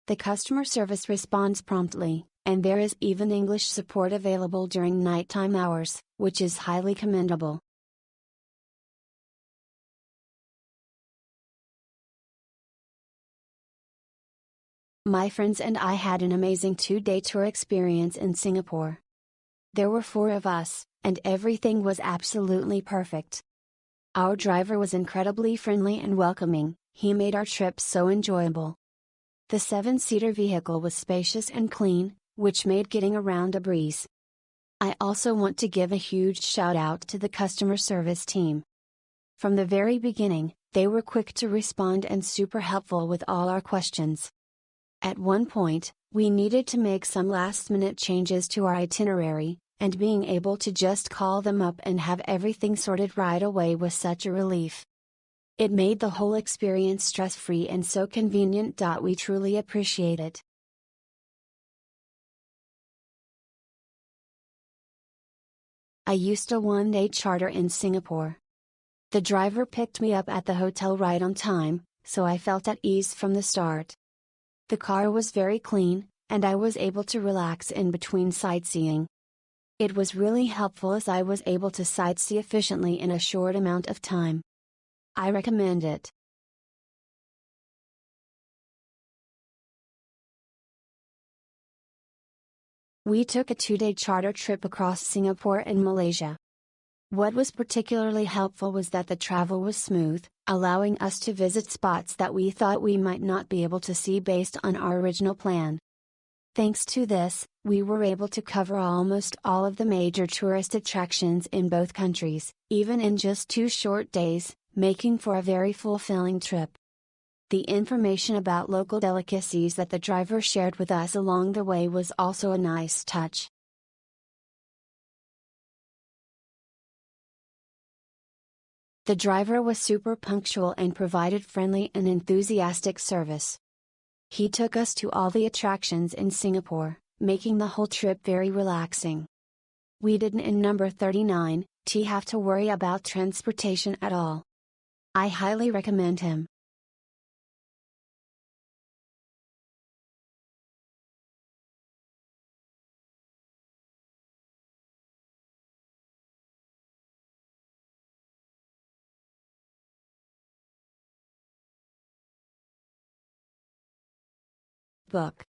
The customer service responds promptly, and there is even English support available during nighttime hours, which is highly commendable. My friends and I had an amazing 2-day tour experience in Singapore. There were 4 of us, and everything was absolutely perfect. Our driver was incredibly friendly and welcoming, he made our trip so enjoyable. The 7-seater vehicle was spacious and clean, which made getting around a breeze. I also want to give a huge shout out to the customer service team. From the very beginning, they were quick to respond and super helpful with all our questions. At one point, we needed to make some last-minute changes to our itinerary, and being able to just call them up and have everything sorted right away was such a relief. It made the whole experience stress-free and so convenient. We truly appreciate it. I used a 1-day charter in Singapore. The driver picked me up at the hotel right on time, so I felt at ease from the start. The car was very clean, and I was able to relax in between sightseeing. It was really helpful as I was able to sightsee efficiently in a short amount of time. I recommend it. We took a 2-day charter trip across Singapore and Malaysia. What was particularly helpful was that the travel was smooth, allowing us to visit spots that we thought we might not be able to see based on our original plan. Thanks to this, we were able to cover almost all of the major tourist attractions in both countries, even in just 2 short days, making for a very fulfilling trip. The information about local delicacies that the driver shared with us along the way was also a nice touch. The driver was super punctual and provided friendly and enthusiastic service. He took us to all the attractions in Singapore, making the whole trip very relaxing. We didn't in number 39, have to worry about transportation at all. I highly recommend him. Book.